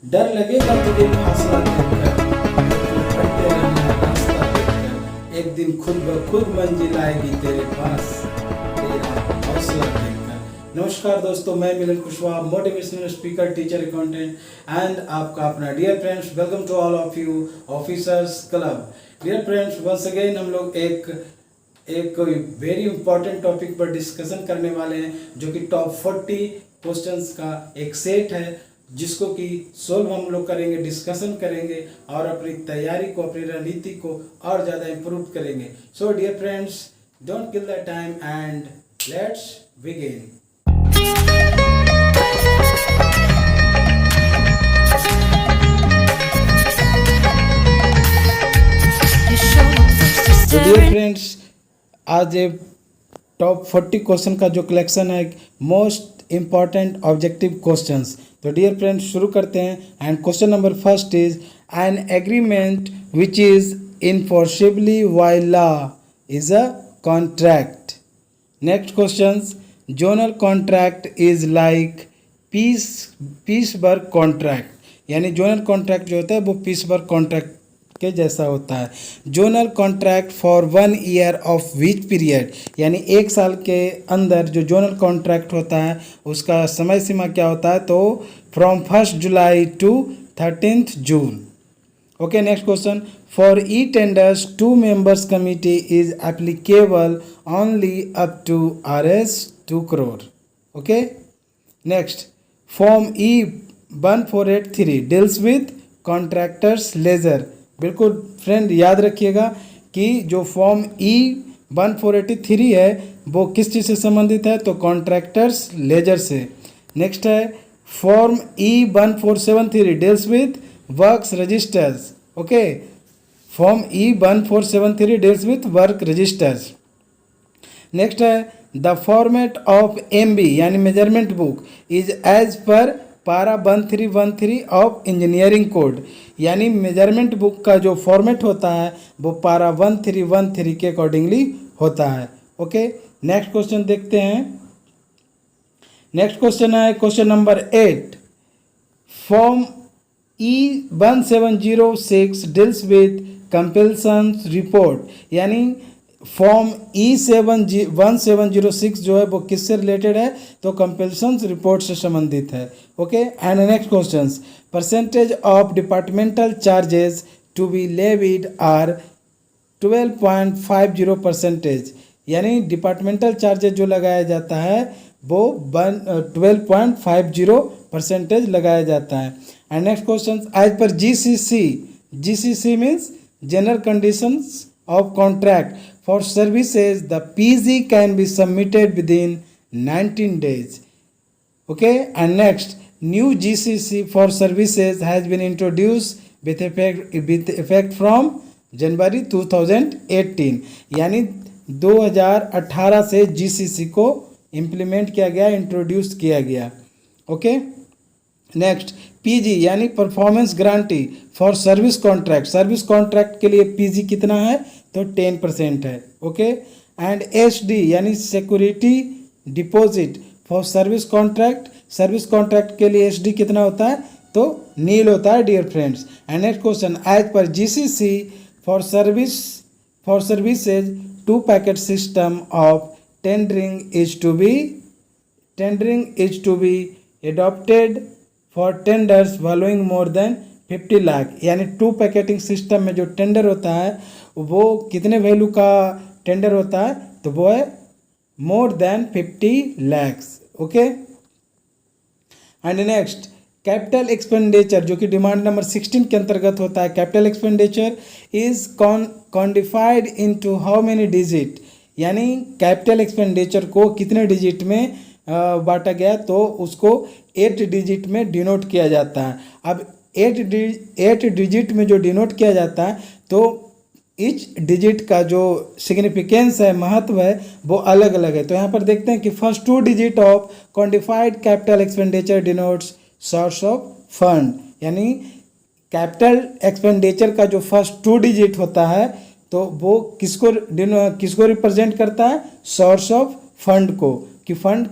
डर लगेगा तुझे फासला देखकर, भटकते रहना रास्ता देखकर, एक दिन खुद ब खुद मंजिल आएगी तेरे पास, तेरा हौसला देखकर। नमस्कार दोस्तों, मैं Milan Kushwaha, motivational speaker, teacher, accountant and आपका अपना dear friends, welcome to all of you officers club. Dear friends, once again हम लोग एक वेरी इंपॉर्टेंट टॉपिक पर डिस्कशन करने वाले हैं, जो कि टॉप 40 क्वेश्चंस का एक सेट है, जिसको कि सोल्व हम लोग करेंगे, डिस्कशन करेंगे और अपनी तैयारी को, अपनी रणनीति को और ज़्यादा इम्प्रूव करेंगे। So dear friends, don't kill the time and let's begin. तो डियर फ्रेंड्स, आज ये टॉप 40 क्वेश्चन का जो कलेक्शन है, मोस्ट इम्पॉर्टेंट ऑब्जेक्टिव क्वेश्चंस। तो डियर फ्रेंड्स, शुरू करते हैं। And question number first is an agreement which is enforceably while law is a contract. Next question, zonal contract is like piece work contract. यानी zonal contract जो होता है वो piece work contract के जैसा होता है। Zonal contract for 1 year of which period, यानी 1 साल के अंदर जो जोनल कॉन्ट्रैक्ट होता है उसका समय सीमा क्या होता है, तो from 1 July to 13 June. Okay, next question, for E tenders 2 members committee is applicable only up to Rs 2 crore। Okay, next, form E 1483 deals with contractors ledger. बिल्कुल फ्रेंड, याद रखिएगा कि जो फॉर्म ई 1483 है वो किस चीज़ से संबंधित है, तो कॉन्ट्रैक्टर्स लेजर से। नेक्स्ट है form E 1473 deals with works registers. Okay, form E 1473 deals with work registers. Next है द फॉर्मेट ऑफ MB यानी measurement book is as per para 1313 of engineering code. यानी मेजरमेंट बुक का जो format होता है वो पारा 1313 के अकॉर्डिंगली होता है। ओके, नेक्स्ट क्वेश्चन देखते हैं। नेक्स्ट क्वेश्चन है question number 8, form E 1706 deals with compulsion report. यानी फॉर्म ई 1706 जो है वो किससे रिलेटेड है, तो कंपल्सन रिपोर्ट से संबंधित है। Okay, and next question, percentage of departmental charges to be levied are 12.50%। यानी डिपार्टमेंटल चार्जेस जो लगाया जाता है वो 12.50% लगाया जाता है। And next question, as per GCC means general conditions of contract for services, the PG can be submitted within 19 days. Okay, and next, new GCC for services has been introduced with effect from January 2018। यानी 2018 से GCC को implement किया गया, introduce किया गया। Okay, next, PG यानी performance guarantee for service contract. Service contract के लिए PG कितना है, तो 10% है। ओके, एंड SD यानी security deposit for service contract. Service contract के लिए SD कितना होता है, तो नील होता है dear friends. And next question, as per GCC for services 2 packet system of tendering is to be adopted for tenders valuing more than 50 lakh. यानी 2 packeting system में जो टेंडर होता है वो कितने वैल्यू का टेंडर होता है, तो वो है मोर than 50 lakhs. Okay, and next, capital expenditure जो कि डिमांड नंबर 16 के अंतर्गत होता है। Capital expenditure is quantified into how many digit. यानी कैपिटल एक्सपेंडिचर को कितने डिजिट में बांटा गया, तो उसको 8 डिजिट में डिनोट किया जाता है। अब 8 डिजिट में जो डिनोट किया जाता है, तो ईच डिजिट का जो सिग्निफिकेंस है, महत्व है, वो अलग अलग है। तो यहाँ पर देखते हैं कि first 2 digit of quantified capital expenditure denotes source of fund. यानी कैपिटल एक्सपेंडिचर का जो फर्स्ट 2 डिजिट होता है, तो वो किसको रिप्रेजेंट करता है, सोर्स ऑफ फंड को, कि फंड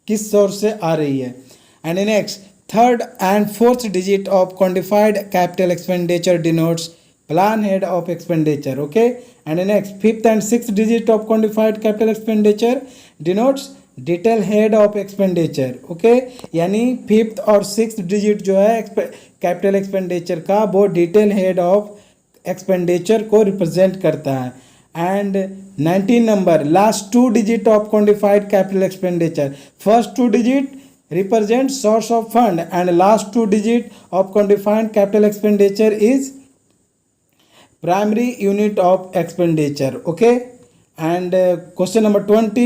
किस सोर्स से आ रही है। And next third and fourth digit of quantified capital expenditure denotes plan head of expenditure. Okay, and the next fifth and sixth digit of quantified capital expenditure denotes detail head of expenditure. Okay, यानी fifth और six digit जो है capital expenditure का वो detail head of expenditure को represent करता है. And 19 number last two digit of quantified capital expenditure. First two digit represent source of fund and last two digit of quantified capital expenditure is primary unit of expenditure. Okay, and question number 20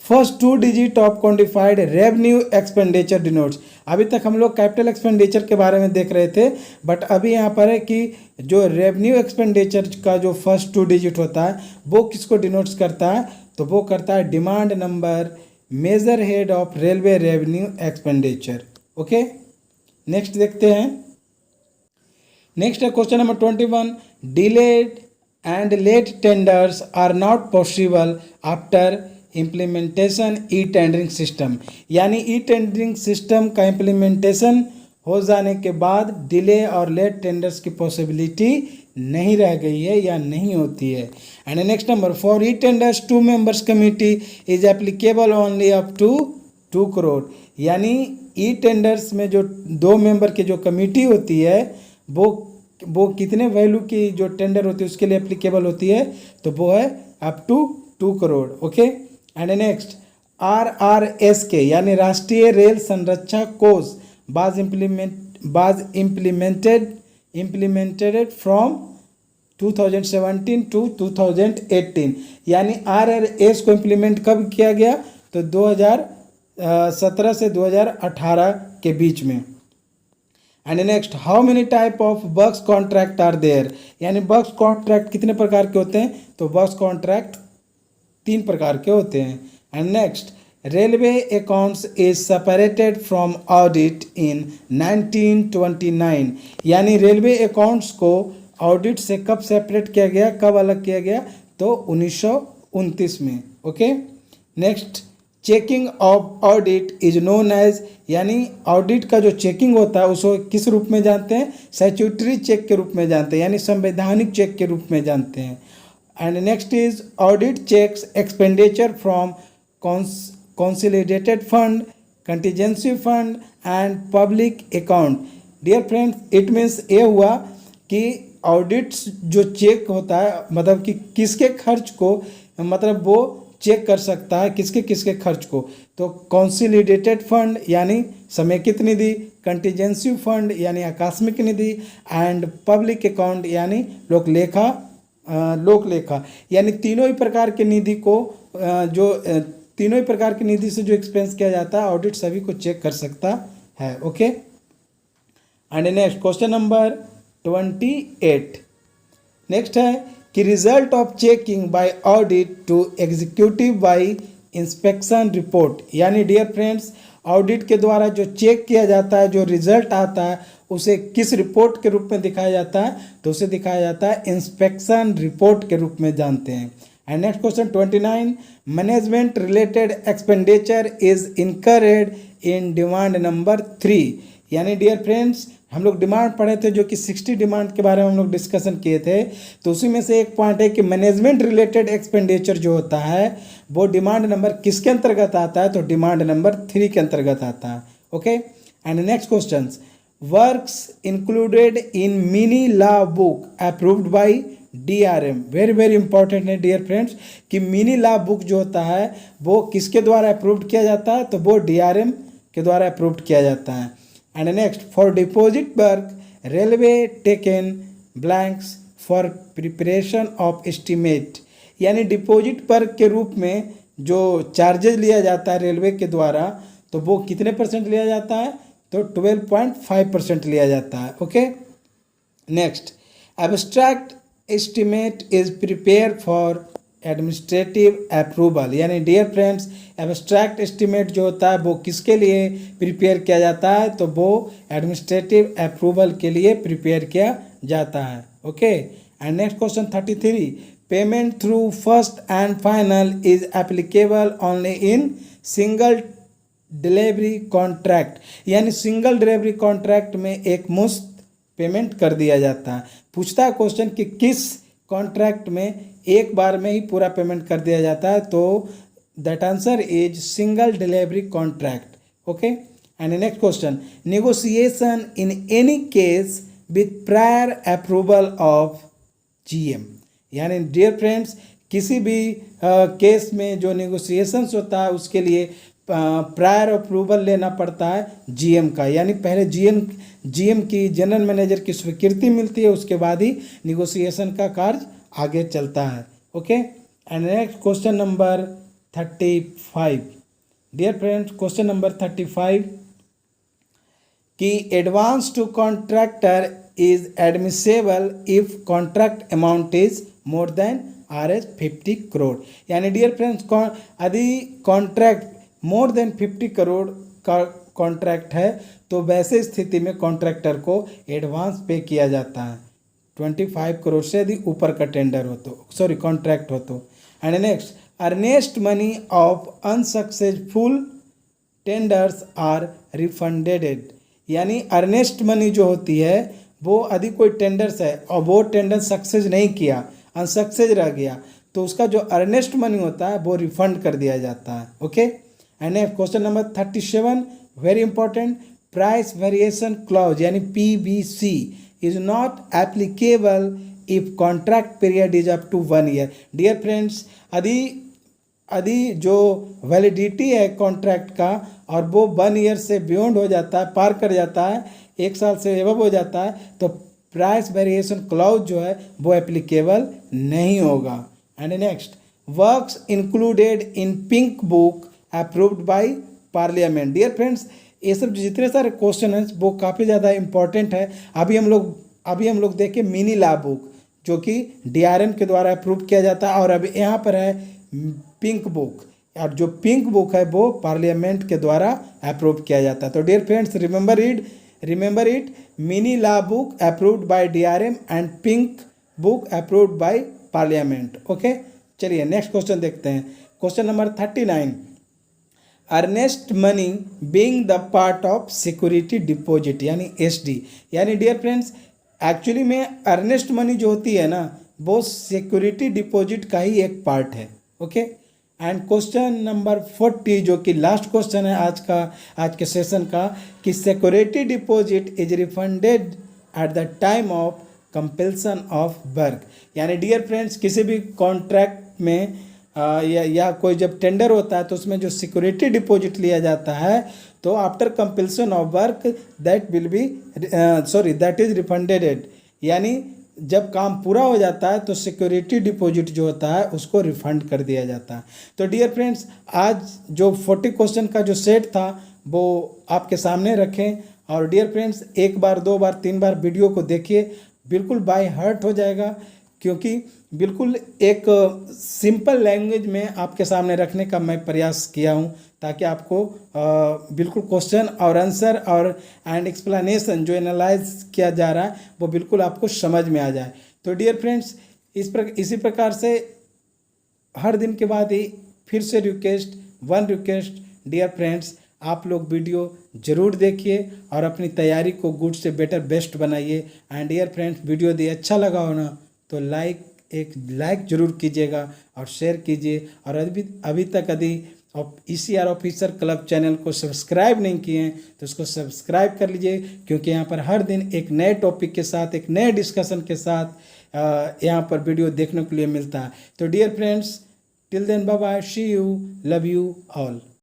first two digit of quantified revenue expenditure denotes. अभी तक हम लोग capital expenditure के बारे में देख रहे थे, बट अभी यहाँ पर है कि जो रेवेन्यू एक्सपेंडिचर का जो फर्स्ट टू डिजिट होता है वो किसको डिनोट्स करता है, तो वो करता है demand number major head of railway revenue expenditure. Okay, next देखते हैं. नेक्स्ट है question number 21. Delayed and late tenders are not possible after implementation E tendering system. यानी ई टेंडरिंग सिस्टम का इम्प्लीमेंटेशन हो जाने के बाद डिले और लेट टेंडर्स की पॉसिबिलिटी नहीं रह गई है या नहीं होती है. And next number for E tenders 2 members committee is applicable only up to 2 crore. यानी ई टेंडर्स में जो 2 मेंबर की जो कमेटी होती है वो कितने वैल्यू की जो टेंडर होती है उसके लिए एप्लीकेबल होती है, तो वो है up to 2 crore. Okay, and next RRSK यानी राष्ट्रीय रेल संरक्षा कोष was implemented from 2017 to 2018. यानी RRS को इम्प्लीमेंट कब किया गया, तो 2017 से 2018 के बीच में. And next how many type of works contract are there. यानी वर्क्स कॉन्ट्रैक्ट कितने प्रकार के होते हैं, तो वर्क्स कॉन्ट्रैक्ट 3 प्रकार के होते हैं. And next railway accounts is separated from audit इन 1929. यानी रेलवे अकाउंट्स को ऑडिट से कब सेपरेट किया गया, कब अलग किया गया, तो 1929 में. Okay, next checking of audit is known as. यानी ऑडिट का जो चेकिंग होता है उसको किस रूप में जानते हैं, स्टैट्यूटरी चेक के रूप में जानते हैं, यानी संवैधानिक चेक के रूप में जानते हैं. And next is audit checks expenditure from consolidated fund, contingency fund and public account. Dear friends, it means ये हुआ कि ऑडिट्स जो चेक होता है मतलब कि किसके खर्च को, मतलब वो चेक कर सकता है किसके किसके खर्च को, तो कंसोलिडेटेड फंड यानी समेकित निधि, कंटीजेंसी फंड यानी आकस्मिक निधि एंड पब्लिक अकाउंट यानी लोकलेखा. यानी तीनों ही प्रकार के निधि को तीनों ही प्रकार की निधि से जो एक्सपेंस किया जाता है ऑडिट सभी को चेक कर सकता है. Okay, and next question number 28. Next है कि result of checking by audit to executive by inspection report. यानी डियर फ्रेंड्स, ऑडिट के द्वारा जो चेक किया जाता है, जो रिजल्ट आता है, उसे किस रिपोर्ट के रूप में दिखाया जाता है, तो उसे दिखाया जाता है इंस्पेक्शन रिपोर्ट के रूप में जानते हैं. And next question 29. Management related expenditure is incurred in demand number 3. यानी डियर फ्रेंड्स, हम लोग डिमांड पढ़े थे जो कि 60 डिमांड के बारे में हम लोग डिस्कशन किए थे, तो उसी में से एक पॉइंट है कि मैनेजमेंट रिलेटेड एक्सपेंडिचर जो होता है वो डिमांड नंबर किसके अंतर्गत आता है, तो डिमांड नंबर 3 के अंतर्गत आता है. Okay, and next question works included in mini law book approved bye DRM. Very very important है डियर फ्रेंड्स कि मिनी लॉ बुक जो होता है वो किसके द्वारा अप्रूव्ड किया जाता है, तो वो DRM के द्वारा अप्रूव्ड किया जाता है. And next for deposit work railway taken blanks for preparation of estimate. यानी डिपॉजिट वर्क के रूप में जो चार्जेज लिया जाता है रेलवे के द्वारा, तो वो कितने % लिया जाता है, तो 12.5% लिया जाता है. Okay, next abstract estimate is prepare for administrative approval. यानी डियर फ्रेंड्स, एब्स्ट्रैक्ट एस्टिमेट जो होता है वो किसके लिए प्रिपेयर किया जाता है, तो वो एडमिनिस्ट्रेटिव अप्रूवल के लिए प्रिपेयर किया जाता है. Okay, and next question 33. Payment through first and final is applicable only in single delivery contract, यानी सिंगल डिलीवरी कॉन्ट्रैक्ट में एक मुश्त पेमेंट कर दिया जाता है। पूछता है क्वेश्चन कि किस कॉन्ट्रैक्ट में एक बार में ही पूरा पेमेंट कर दिया जाता है, तो that answer is single delivery contract. Okay, and next question, negotiation in any case with prior approval of GM, यानी डियर फ्रेंड्स किसी भी केस में जो नेगोशिएशंस होता है उसके लिए प्रायर अप्रूवल लेना पड़ता है जीएम का, यानी पहले जीएम की जनरल मैनेजर की स्वीकृति मिलती है, उसके बाद ही नेगोशिएशन का कार्य आगे चलता है। Okay, and next question number 35। Dear friends question number 35 कि advance to contractor is admissible if contract amount is more than Rs 50 crore, यानी डियर फ्रेंड्स यदि कॉन्ट्रैक्ट मोर देन 50 करोड़ का कॉन्ट्रैक्ट है तो वैसे स्थिति में कॉन्ट्रैक्टर को एडवांस पे किया जाता है 25 करोड़ से यदि ऊपर का टेंडर हो तो, सॉरी कॉन्ट्रैक्ट हो तो। And next, earnest money of unsuccessful tenders are refunded, यानी अर्नेस्ट मनी जो होती है वो यदि कोई टेंडर्स है और वो टेंडर सक्सेस नहीं किया, अनसक्सेस रह गया, तो उसका जो अर्नेस्ट मनी होता है वो रिफंड कर दिया जाता है। Okay, and question number 37 very important, price variation clause यानी PVC is not applicable if contract period is up to 1 year. Dear friends यदि जो वैलिडिटी है कॉन्ट्रैक्ट का और वो 1 ईयर से बियॉन्ड हो जाता है, पार कर जाता है, 1 साल से एबव हो जाता है, तो प्राइस वेरिएशन क्लॉज जो है वो एप्लीकेबल नहीं होगा। And next, works included in pink book approved by parliament. Dear friends ये सब जितने सारे क्वेश्चन हैं वो काफ़ी ज़्यादा इंपॉर्टेंट है। अभी हम लोग देखें मिनी लॉ बुक जो कि डीआरएम के द्वारा अप्रूव किया जाता है, और अभी यहाँ पर है पिंक बुक, और जो पिंक बुक है वो पार्लियामेंट के द्वारा अप्रूव किया जाता है। तो dear friends remember it, mini law book approved by DRM and pink book approved by parliament. Okay, चलिए नेक्स्ट क्वेश्चन देखते हैं। Question number 39, earnest money being the part of security deposit यानी एसडी, यानी dear friends actually में earnest money जो होती है ना वो सिक्योरिटी डिपॉजिट का ही एक पार्ट है। ओके, एंड क्वेश्चन नंबर 40 जो कि लास्ट क्वेश्चन है आज के सेशन का, कि security deposit is refunded at the time of compulsion of work, यानी डियर फ्रेंड्स किसी भी कॉन्ट्रैक्ट में या कोई जब टेंडर होता है तो उसमें जो सिक्योरिटी डिपॉजिट लिया जाता है तो after compulsion of work that is refunded, यानी जब काम पूरा हो जाता है तो सिक्योरिटी डिपॉजिट जो होता है उसको रिफंड कर दिया जाता है। तो डियर फ्रेंड्स आज जो 40 क्वेश्चन का जो सेट था वो आपके सामने रखें, और डियर फ्रेंड्स 1 बार 2 बार 3 बार वीडियो को देखिए, बिल्कुल बाय हार्ट हो जाएगा, क्योंकि बिल्कुल एक सिंपल लैंग्वेज में आपके सामने रखने का मैं प्रयास किया हूँ ताकि आपको बिल्कुल क्वेश्चन और आंसर और एंड एक्सप्लेनेशन जो एनालाइज किया जा रहा है वो बिल्कुल आपको समझ में आ जाए। तो डियर फ्रेंड्स इसी प्रकार से हर दिन के बाद ही फिर से रिक्वेस्ट डियर फ्रेंड्स, आप लोग वीडियो ज़रूर देखिए और अपनी तैयारी को गुड से बेटर बेस्ट बनाइए। एंड डियर फ्रेंड्स वीडियो यदि अच्छा लगा हो ना तो एक लाइक ज़रूर कीजिएगा और शेयर कीजिए, और अभी तक यदि ECR ऑफिसर क्लब चैनल को सब्सक्राइब नहीं किए हैं तो उसको सब्सक्राइब कर लीजिए, क्योंकि यहाँ पर हर दिन एक नए टॉपिक के साथ एक नए डिस्कशन के साथ यहाँ पर वीडियो देखने के लिए मिलता है। तो dear friends till then bye bye, see you, love you all.